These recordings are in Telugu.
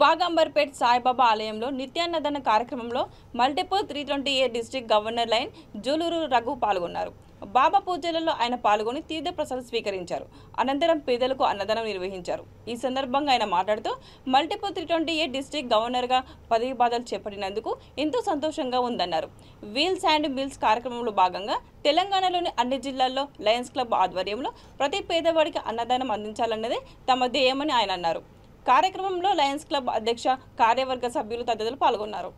బాగంబర్పేట్ సాయిబాబా ఆలయంలో నిత్యాన్నదాన కార్యక్రమంలో multiple 320A district governor lion Juluru Raghu పాల్గొన్నారు. బాబా పూజలలో ఆయన పాల్గొని తీర్థప్రసాదం స్వీకరించారు. అనంతరం పేదలకు అన్నదానం నిర్వహించారు. ఈ సందర్భంగా ఆయన మాట్లాడుతూ మల్టిపుల్ 320A డిస్ట్రిక్ట్ గవర్నర్గా పదవి బాధలు చేపట్టినందుకు ఎంతో సంతోషంగా ఉందన్నారు. వీల్స్ అండ్ మీల్స్ కార్యక్రమంలో భాగంగా తెలంగాణలోని అన్ని జిల్లాల్లో లయన్స్ క్లబ్ ఆధ్వర్యంలో ప్రతి పేదవాడికి అన్నదానం అందించాలన్నదే తమ ధ్యేయమని ఆయన అన్నారు. కార్యక్రమంలో లయన్స్ క్లబ్ అధ్యక్ష కార్యవర్గ సభ్యులు తదితరులు పాల్గొన్నారు.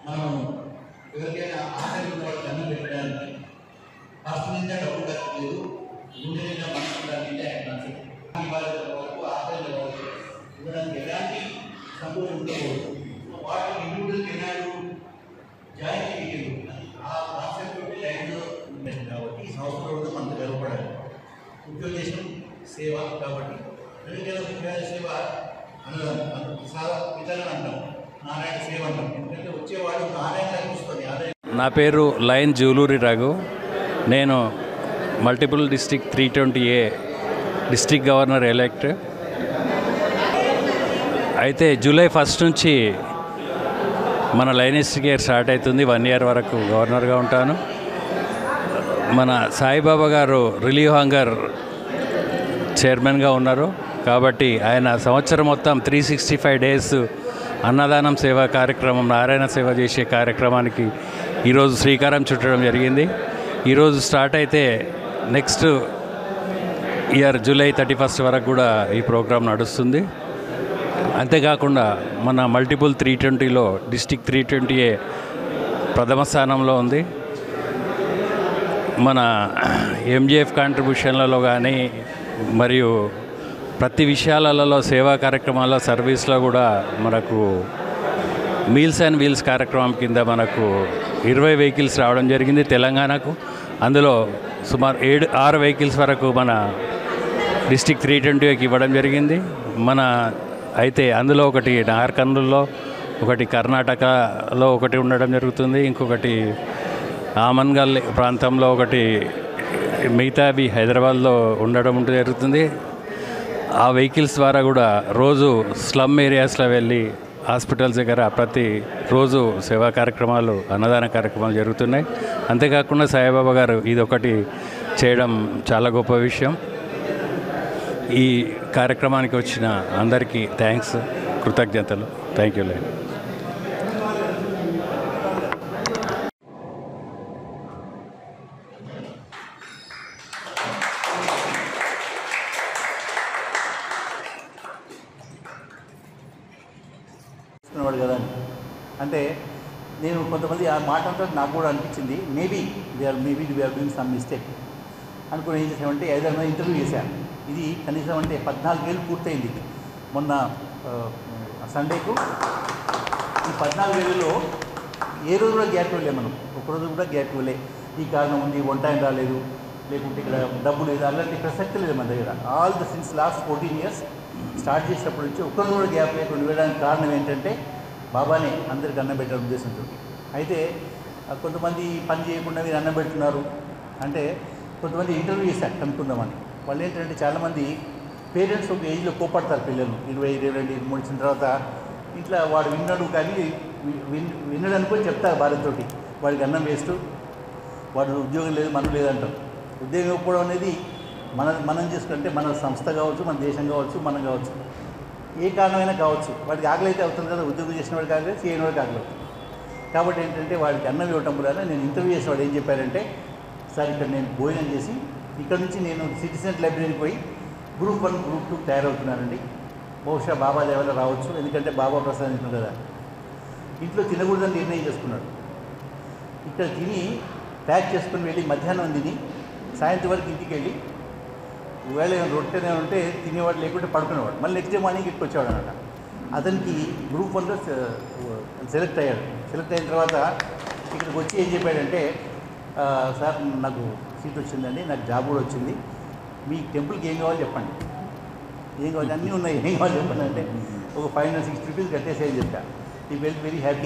మనం ఎవరికైనా ఆటలు దండం పెట్టడానికి ఫస్ట్ నుంచి డబ్బు కట్టలేదు గుండె నిండా మనసుకుంటే వరకు ఆటల వరకు ఇవ్వడానికి ఎలాంటి సంతోషం ఉండకూడదు. వాటికి ఇండివిజువల్ కెనాలు జాయిన్ చేయలేదు ఆ కాన్సెప్ట్ లైన్లో ఉంటుంది కాబట్టి ఈ సంవత్సరంలో మనకు గర్వపడాలి. ఉద్యోగం సేవ కాబట్టి విద్యా సేవ అన్నదానం చాలా ఇతరులు అంటాం, నారాయణ సేవ అంటాం. ఎందుకంటే వచ్చేవాడు నారాయణ చూస్తుంది ఆదాయం. నా పేరు లయన్ జూలూరి రఘు. నేను multiple district 320A district governor elect. అయితే జూలై 1 నుంచి మన లయనిస్ట్ కేర్ స్టార్ట్ అవుతుంది. 1 year వరకు గవర్నర్గా ఉంటాను. మన సాయిబాబా గారు రిలీవ్ హంగర్ చైర్మన్గా ఉన్నారు కాబట్టి ఆయన సంవత్సరం మొత్తం 365 days అన్నదానం సేవా కార్యక్రమం, నారాయణ సేవ చేసే కార్యక్రమానికి ఈరోజు శ్రీకారం చుట్టడం జరిగింది. ఈరోజు స్టార్ట్ అయితే నెక్స్ట్ ఇయర్ జూలై 31 వరకు కూడా ఈ ప్రోగ్రాం నడుస్తుంది. అంతేకాకుండా మన మల్టిపుల్ 320లో డిస్ట్రిక్ట్ 320A ప్రథమ స్థానంలో ఉంది. మన ఎంజిఎఫ్ కాంట్రిబ్యూషన్లలో కానీ మరియు ప్రతి విషయాలలో సేవా కార్యక్రమాల్లో సర్వీస్లో కూడా మనకు మీల్స్ అండ్ వీల్స్ కార్యక్రమం కింద మనకు 20 vehicles రావడం జరిగింది తెలంగాణకు. అందులో సుమారు 6 vehicles వరకు మన డిస్ట్రిక్ట్ 320కి ఇవ్వడం జరిగింది. అయితే అందులో ఒకటి నాగర్కర్నూల్లో, ఒకటి కర్ణాటకలో ఒకటి ఉండడం జరుగుతుంది, ఇంకొకటి ఆమన్గల్ ప్రాంతంలో ఒకటి, మిగతావి హైదరాబాద్లో ఉండడం జరుగుతుంది. ఆ వెహికల్స్ ద్వారా కూడా రోజు స్లమ్ ఏరియాస్లో వెళ్ళి హాస్పిటల్స్ దగ్గర ప్రతి రోజు సేవా కార్యక్రమాలు, అన్నదాన కార్యక్రమాలు జరుగుతున్నాయి. అంతేకాకుండా సాయిబాబా గారు ఇదొకటి చేయడం చాలా గొప్ప విషయం. ఈ కార్యక్రమానికి వచ్చిన అందరికీ థ్యాంక్స్, కృతజ్ఞతలు. Thank you. వాడు కదా అంటే నేను కొంతమంది ఆ మాట అంటే నాకు కూడా అనిపించింది, maybe we are doing some mistake అనుకుని ఏం చేసామంటే 5 మంది ఇంటర్వ్యూ చేశాను. ఇది కనీసం అంటే 14 ఏళ్ళు పూర్తయింది మొన్న సండేకు. ఈ 14 ఏళ్ళలో ఏ రోజు కూడా గ్యాప్ ఇవ్వలే మనం, ఒకరోజు కూడా గ్యాప్ ఇవ్వలే. ఈ కారణం ఉంది, వన్ టైం రాలేదు, లేకుంటే ఇక్కడ డబ్బు లేదు, అలాంటి ప్రసక్తి లేదు మన దగ్గర. All the sins last 14 years start చేసినప్పటి నుంచి ఒక్కరోజు కూడా గ్యాప్ లేకుండా ఇవ్వడానికి కారణం ఏంటంటే బాబానే అందరికి అన్నం పెట్టే ఉద్దేశంతో. అయితే కొంతమంది పని చేయకుండా మీరు అన్నం పెడుతున్నారు అంటే కొంతమంది ఇంటర్వ్యూ చేశారు కనుక్కుందామని. వాళ్ళు ఏంటంటే చాలామంది పేరెంట్స్ ఒక ఏజ్లో కోపడతారు పిల్లలు 20, 22, 23 వచ్చిన తర్వాత. ఇంట్లో వాడు విన్నాడు కానీ విన్నాడు అనుకొని చెప్తారు భార్యతోటి, వాడికి అన్నం వేస్తూ, వాడు ఉద్యోగం లేదు మనం లేదంటారు. ఉద్యోగం ఇవ్వకపోవడం అనేది మనం చేసుకుంటే మన సంస్థ కావచ్చు, మన దేశం కావచ్చు, మనం కావచ్చు, ఏ కారణమైనా కావచ్చు. వాడికి ఆకలి అయితే అవుతుంది కదా, ఉద్యోగం చేసిన వాడికి ఆకలి, చేయని వాడికి ఆకలి అవుతుంది. కాబట్టి ఏంటంటే వాడికి అన్నం ఇవ్వటం వల్ల నేను ఇంటర్వ్యూ చేసిన వాడు ఏం చెప్పారంటే, సార్ ఇక్కడ నేను భోజనం చేసి ఇక్కడ నుంచి నేను సిటిజన్ లైబ్రరీకి పోయి గ్రూప్ 1, గ్రూప్ 2 తయారవుతున్నానండి. బహుశా బాబా లెవెల్లో రావచ్చు, ఎందుకంటే బాబా ప్రసాదించిన కదా. ఇంట్లో తినకూడదని నిర్ణయం చేసుకున్నాడు. ఇక్కడ తిని ప్యాక్ చేసుకుని వెళ్ళి మధ్యాహ్నం తిని సాయంత్రం వరకు ఇంటికి వెళ్ళి ఒకవేళ రొట్టెనే ఉంటే తినేవాడు, లేకుంటే పడుకునేవాడు. మళ్ళీ నెక్స్ట్ డే మార్నింగ్ ఇక్కడికి వచ్చేవాడు అనమాట. అతనికి గ్రూప్ 1లో సెలెక్ట్ అయ్యాడు. సెలెక్ట్ అయిన తర్వాత ఇక్కడికి వచ్చి ఏం చెప్పాడంటే, సార్ నాకు సీట్ వచ్చిందండి, నాకు జాబ్ కూడా వచ్చింది, మీ టెంపుల్కి ఏం కావాలో చెప్పండి. ఏం కావాలి, అన్నీ ఉన్నాయి, ఏం కావాలి చెప్పండి అంటే ఒక 560 rupees కట్టేసేది చెప్పా. ఈ వెరీ హ్యాపీ.